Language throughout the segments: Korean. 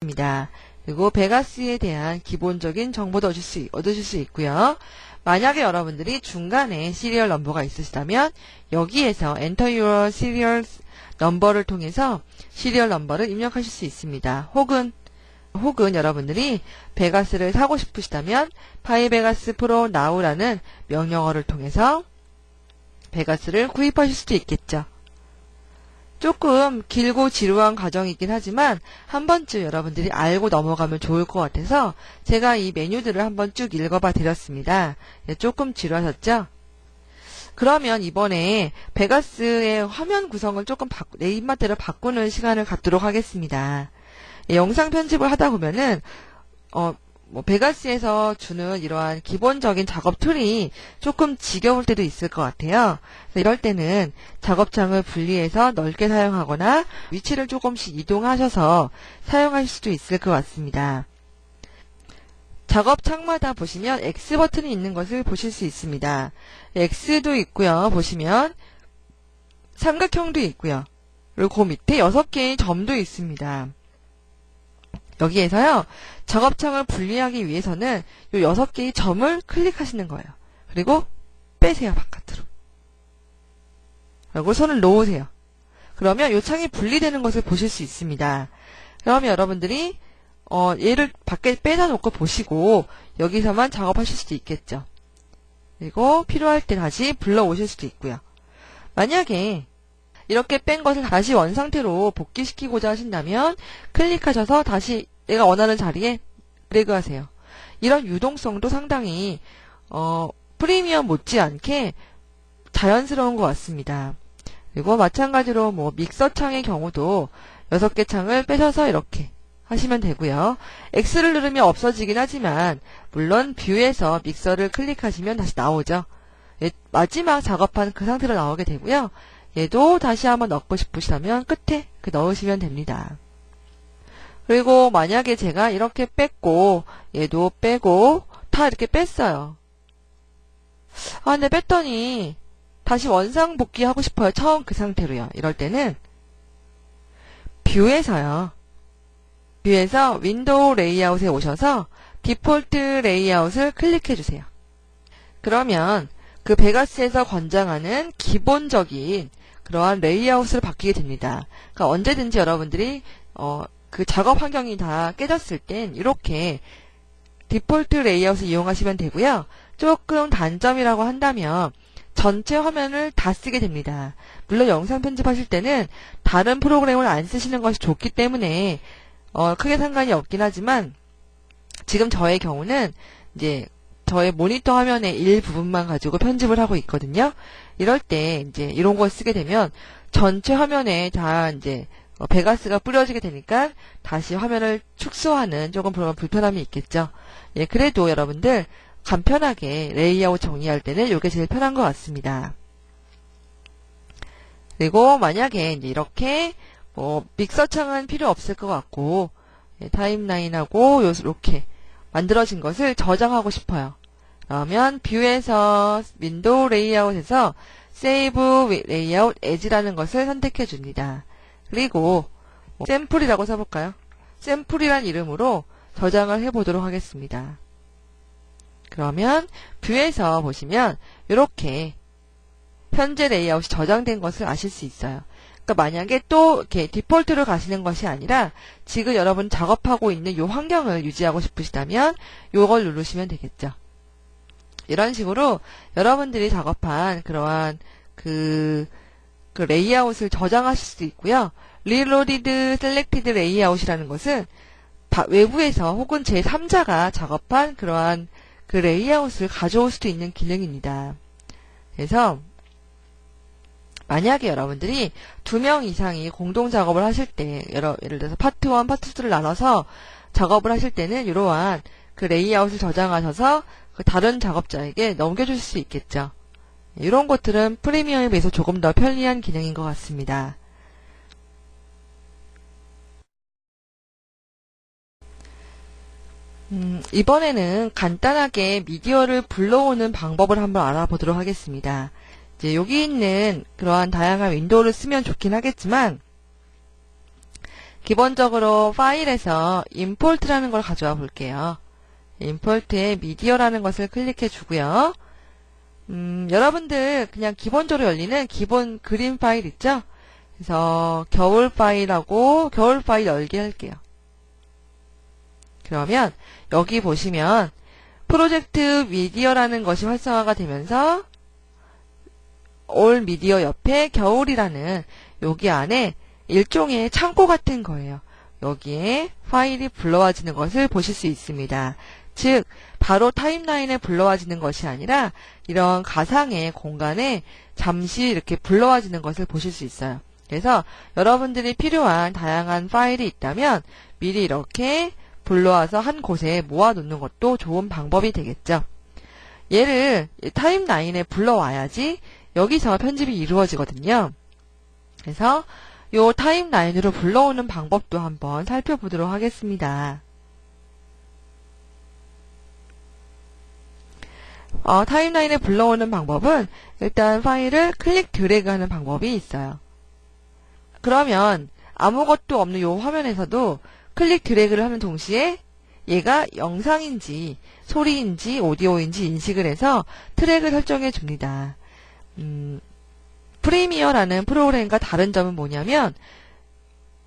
있습니다. 그리고 베가스에 대한 기본적인 정보도 얻으실 수 있고요. 만약에 여러분들이 중간에 시리얼 넘버가 있으시다면 여기에서 Enter your serial number를 통해서 시리얼 넘버를 입력하실 수 있습니다. 혹은 여러분들이 베가스를 사고 싶으시다면 파이베가스 프로 now라는 명령어를 통해서 베가스를 구입하실 수도 있겠죠. 조금 길고 지루한 과정이긴 하지만 한 번쯤 여러분들이 알고 넘어가면 좋을 것 같아서 제가 이 메뉴들을 한번 쭉 읽어봐 드렸습니다. 조금 지루하셨죠? 그러면 이번에 베가스의 화면 구성을 조금 내 입맛대로 바꾸는 시간을 갖도록 하겠습니다. 영상 편집을 하다 보면은 베가스에서 주는 이러한 기본적인 작업 툴이 조금 지겨울 때도 있을 것 같아요. 그래서 이럴 때는 작업창을 분리해서 넓게 사용하거나 위치를 조금씩 이동하셔서 사용하실 수도 있을 것 같습니다. 작업창마다 보시면 X 버튼이 있는 것을 보실 수 있습니다. X도 있고요. 보시면 삼각형도 있고요. 그리고 그 밑에 6개의 점도 있습니다. 여기에서요, 작업창을 분리하기 위해서는 이 6개의 점을 클릭하시는 거예요. 그리고 빼세요, 바깥으로. 그리고 손을 놓으세요. 그러면 이 창이 분리되는 것을 보실 수 있습니다. 그러면 여러분들이 얘를 밖에 빼다 놓고 보시고 여기서만 작업하실 수도 있겠죠. 그리고 필요할 때 다시 불러오실 수도 있고요. 만약에 이렇게 뺀 것을 다시 원상태로 복귀시키고자 하신다면 클릭하셔서 다시 내가 원하는 자리에 드래그 하세요. 이런 유동성도 상당히 프리미엄 못지않게 자연스러운 것 같습니다. 그리고 마찬가지로 믹서 창의 경우도 6개 창을 빼셔서 이렇게 하시면 되고요. X를 누르면 없어지긴 하지만 물론 뷰에서 믹서를 클릭하시면 다시 나오죠. 마지막 작업한 그 상태로 나오게 되고요. 얘도 다시 한번 넣고 싶으시다면 끝에 넣으시면 됩니다. 그리고 만약에 제가 이렇게 뺐고 얘도 빼고 다 이렇게 뺐어요. 근데 뺐더니 다시 원상 복귀하고 싶어요. 처음 그 상태로요. 이럴 때는 뷰에서 윈도우 레이아웃에 오셔서 디폴트 레이아웃을 클릭해 주세요. 그러면 그 베가스에서 권장하는 기본적인 그러한 레이아웃을 바뀌게 됩니다. 그러니까 언제든지 여러분들이 그 작업 환경이 다 깨졌을 땐 이렇게 디폴트 레이아웃을 이용하시면 되고요. 조금 단점이라고 한다면 전체 화면을 다 쓰게 됩니다. 물론 영상 편집하실 때는 다른 프로그램을 안 쓰시는 것이 좋기 때문에 크게 상관이 없긴 하지만 지금 저의 경우는 이제 저의 모니터 화면의 일부분만 가지고 편집을 하고 있거든요. 이럴 때 이제 이런 걸 쓰게 되면 전체 화면에 다 이제 베가스가 뿌려지게 되니까 다시 화면을 축소하는 조금 불편함이 있겠죠. 예, 그래도 여러분들 간편하게 레이아웃 정리할 때는 이게 제일 편한 것 같습니다. 그리고 만약에 이제 이렇게 믹서 창은 필요 없을 것 같고 타임라인하고 이렇게 만들어진 것을 저장하고 싶어요. 그러면 뷰에서 윈도우 레이아웃에서 세이브 레이아웃 as라는 것을 선택해 줍니다. 그리고 샘플이라고 써볼까요? 샘플이란 이름으로 저장을 해보도록 하겠습니다. 그러면 뷰에서 보시면 이렇게 현재 레이아웃이 저장된 것을 아실 수 있어요. 그러니까 만약에 또 이렇게 디폴트로 가시는 것이 아니라 지금 여러분 작업하고 있는 이 환경을 유지하고 싶으시다면 이걸 누르시면 되겠죠. 이런 식으로 여러분들이 작업한 그러한 그 레이아웃을 저장하실 수도 있고요. Reloaded Selected Layout이라는 것은 외부에서 혹은 제3자가 작업한 그러한 그 레이아웃을 가져올 수도 있는 기능입니다. 그래서 만약에 여러분들이 2명 이상이 공동 작업을 하실 때 예를 들어서 파트 1, 파트 2를 나눠서 작업을 하실 때는 이러한 그 레이아웃을 저장하셔서 그 다른 작업자에게 넘겨줄 수 있겠죠. 이런 것들은 프리미엄에 비해서 조금 더 편리한 기능인 것 같습니다. 이번에는 간단하게 미디어를 불러오는 방법을 한번 알아보도록 하겠습니다. 이제 여기 있는 그러한 다양한 윈도우를 쓰면 좋긴 하겠지만 기본적으로 파일에서 임포트라는 걸 가져와 볼게요. 임포트에 미디어라는 것을 클릭해 주고요. 여러분들 그냥 기본적으로 열리는 기본 그림 파일 있죠? 그래서 겨울 파일하고 겨울 파일 열기 할게요. 그러면 여기 보시면 프로젝트 미디어라는 것이 활성화가 되면서 올 미디어 옆에 겨울이라는 여기 안에 일종의 창고 같은 거예요. 여기에 파일이 불러와지는 것을 보실 수 있습니다. 즉 바로 타임라인에 불러와지는 것이 아니라 이런 가상의 공간에 잠시 이렇게 불러와지는 것을 보실 수 있어요. 그래서 여러분들이 필요한 다양한 파일이 있다면 미리 이렇게 불러와서 한 곳에 모아놓는 것도 좋은 방법이 되겠죠. 얘를 타임라인에 불러와야지 여기서 편집이 이루어지거든요. 그래서 요 타임라인으로 불러오는 방법도 한번 살펴보도록 하겠습니다. 타임라인에 불러오는 방법은 일단 파일을 클릭 드래그 하는 방법이 있어요. 그러면 아무것도 없는 요 화면에서도 클릭 드래그를 하는 동시에 얘가 영상인지 소리인지 오디오인지 인식을 해서 트랙을 설정해 줍니다. 프리미어라는 프로그램과 다른 점은 뭐냐면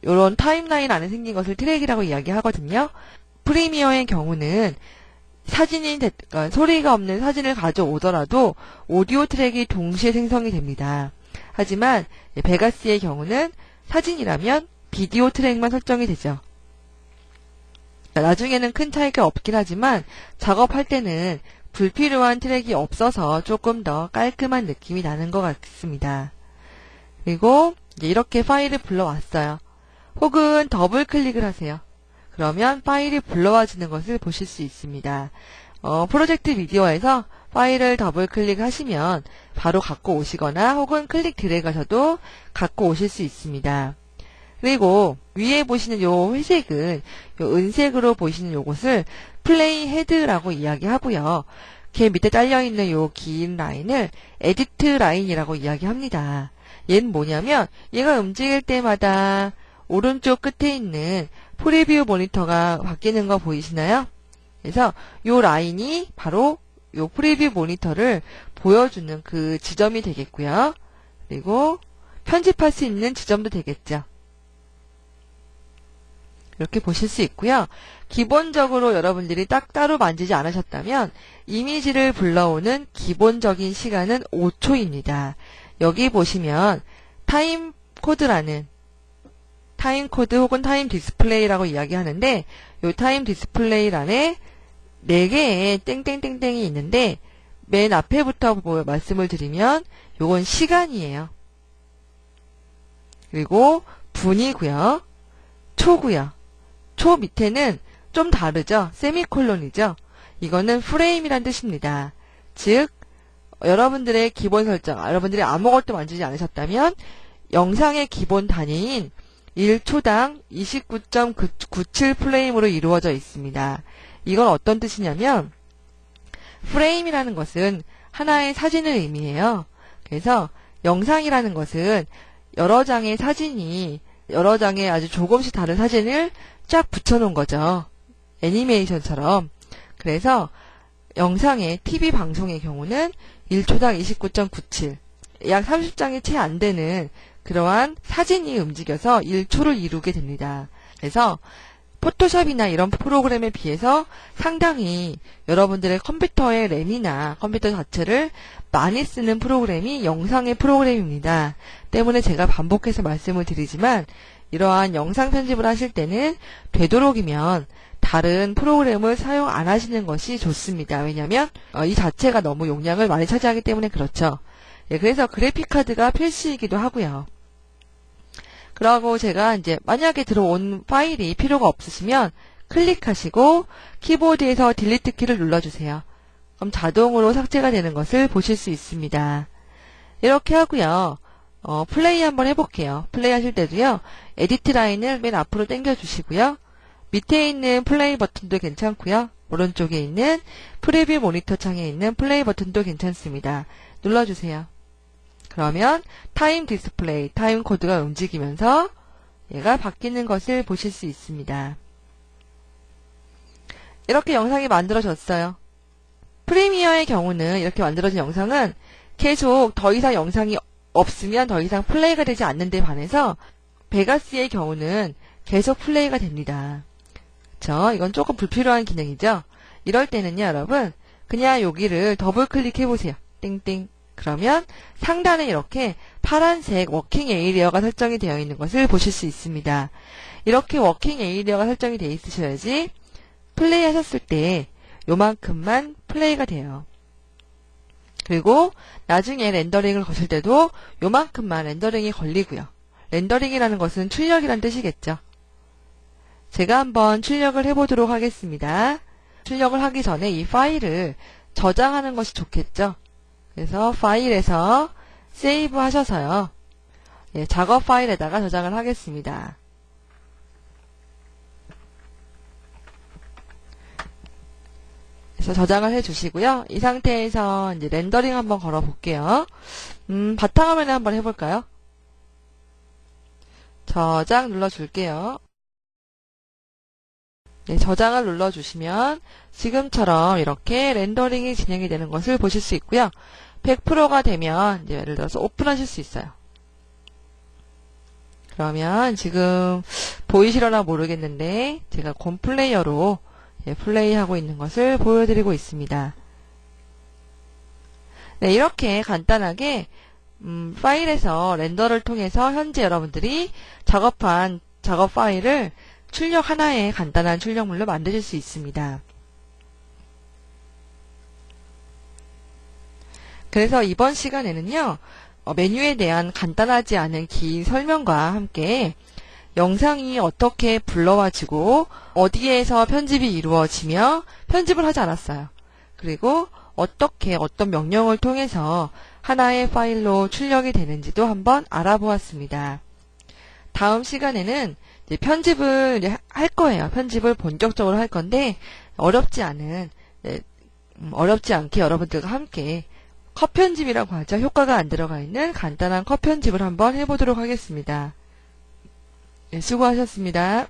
이런 타임라인 안에 생긴 것을 트랙이라고 이야기하거든요. 프리미어의 경우는 사진이 그러니까 소리가 없는 사진을 가져오더라도 오디오 트랙이 동시에 생성이 됩니다. 하지만 베가스의 경우는 사진이라면 비디오 트랙만 설정이 되죠. 나중에는 큰 차이가 없긴 하지만 작업할 때는 불필요한 트랙이 없어서 조금 더 깔끔한 느낌이 나는 것 같습니다. 그리고 이렇게 파일을 불러왔어요. 혹은 더블 클릭을 하세요. 그러면 파일이 불러와지는 것을 보실 수 있습니다. 프로젝트 미디어에서 파일을 더블 클릭하시면 바로 갖고 오시거나 혹은 클릭 드래그 하셔도 갖고 오실 수 있습니다. 그리고 위에 보시는 요 회색은 요 은색으로 보이시는 요것을 플레이 헤드라고 이야기하고요. 걔 밑에 딸려있는 요 긴 라인을 에디트 라인이라고 이야기합니다. 얘는 뭐냐면 얘가 움직일 때마다 오른쪽 끝에 있는 프리뷰 모니터가 바뀌는 거 보이시나요? 그래서 요 라인이 바로 요 프리뷰 모니터를 보여주는 그 지점이 되겠고요. 그리고 편집할 수 있는 지점도 되겠죠. 이렇게 보실 수 있고요. 기본적으로 여러분들이 딱 따로 만지지 않으셨다면 이미지를 불러오는 기본적인 시간은 5초입니다. 여기 보시면 타임 코드라는 타임 코드 혹은 타임 디스플레이라고 이야기하는데 이 타임 디스플레이란에 4개의 땡땡땡땡이 있는데 맨 앞에부터 말씀을 드리면 요건 시간이에요. 그리고 분이고요. 초고요. 초 밑에는 좀 다르죠. 세미콜론이죠. 이거는 프레임이란 뜻입니다. 즉 여러분들의 기본 설정, 여러분들이 아무것도 만지지 않으셨다면 영상의 기본 단위인 1초당 29.97 프레임으로 이루어져 있습니다. 이건 어떤 뜻이냐면 프레임이라는 것은 하나의 사진을 의미해요. 그래서 영상이라는 것은 여러 장의 사진이 여러 장의 아주 조금씩 다른 사진을 쫙 붙여놓은 거죠. 애니메이션처럼. 그래서 영상의 TV 방송의 경우는 1초당 29.97, 약 30장이 채 안 되는 그러한 사진이 움직여서 1초를 이루게 됩니다. 그래서 포토샵이나 이런 프로그램에 비해서 상당히 여러분들의 컴퓨터의 램이나 컴퓨터 자체를 많이 쓰는 프로그램이 영상의 프로그램입니다. 때문에 제가 반복해서 말씀을 드리지만 이러한 영상 편집을 하실 때는 되도록이면 다른 프로그램을 사용 안 하시는 것이 좋습니다. 왜냐하면 이 자체가 너무 용량을 많이 차지하기 때문에 그렇죠. 예, 그래서 그래픽카드가 필수이기도 하고요. 그러고 제가 이제 만약에 들어온 파일이 필요가 없으시면 클릭하시고 키보드에서 딜리트 키를 눌러주세요. 그럼 자동으로 삭제가 되는 것을 보실 수 있습니다. 이렇게 하고요. 플레이 한번 해볼게요. 플레이 하실 때도요. 에디트 라인을 맨 앞으로 당겨 주시고요. 밑에 있는 플레이 버튼도 괜찮고요. 오른쪽에 있는 프리뷰 모니터 창에 있는 플레이 버튼도 괜찮습니다. 눌러주세요. 그러면 타임 디스플레이, 타임 코드가 움직이면서 얘가 바뀌는 것을 보실 수 있습니다. 이렇게 영상이 만들어졌어요. 프리미어의 경우는 이렇게 만들어진 영상은 계속 더 이상 영상이 없으면 더 이상 플레이가 되지 않는 데 반해서 베가스의 경우는 계속 플레이가 됩니다. 그쵸? 이건 조금 불필요한 기능이죠? 이럴 때는요, 여러분, 그냥 여기를 더블 클릭해 보세요. 띵띵. 그러면 상단에 이렇게 파란색 워킹 에이리어가 설정이 되어 있는 것을 보실 수 있습니다. 이렇게 워킹 에이리어가 설정이 되어 있으셔야지 플레이 하셨을 때 요만큼만 플레이가 돼요. 그리고 나중에 렌더링을 거실 때도 요만큼만 렌더링이 걸리고요. 렌더링이라는 것은 출력이란 뜻이겠죠. 제가 한번 출력을 해보도록 하겠습니다. 출력을 하기 전에 이 파일을 저장하는 것이 좋겠죠. 그래서 파일에서 세이브 하셔서요. 예, 작업 파일에다가 저장을 하겠습니다. 그래서 저장을 해주시고요. 이 상태에서 이제 렌더링 한번 걸어볼게요. 바탕화면에 한번 해볼까요? 저장 눌러줄게요. 네, 저장을 눌러주시면 지금처럼 이렇게 렌더링이 진행이 되는 것을 보실 수 있고요. 100%가 되면 이제 예를 들어서 오픈하실 수 있어요. 그러면 지금 보이시려나 모르겠는데 제가 곰 플레이어로 플레이하고 있는 것을 보여드리고 있습니다. 네, 이렇게 간단하게 파일에서 렌더를 통해서 현재 여러분들이 작업한 작업 파일을 출력 하나의 간단한 출력물로 만드실 수 있습니다. 그래서 이번 시간에는요, 메뉴에 대한 간단하지 않은 긴 설명과 함께 영상이 어떻게 불러와지고 어디에서 편집이 이루어지며 편집을 하지 않았어요. 그리고 어떻게 어떤 명령을 통해서 하나의 파일로 출력이 되는지도 한번 알아보았습니다. 다음 시간에는 이제 편집을 이제 할 거예요. 편집을 본격적으로 할 건데 어렵지 않게 여러분들과 함께 컷 편집이라고 하죠. 효과가 안 들어가 있는 간단한 컷 편집을 한번 해보도록 하겠습니다. 네, 수고하셨습니다.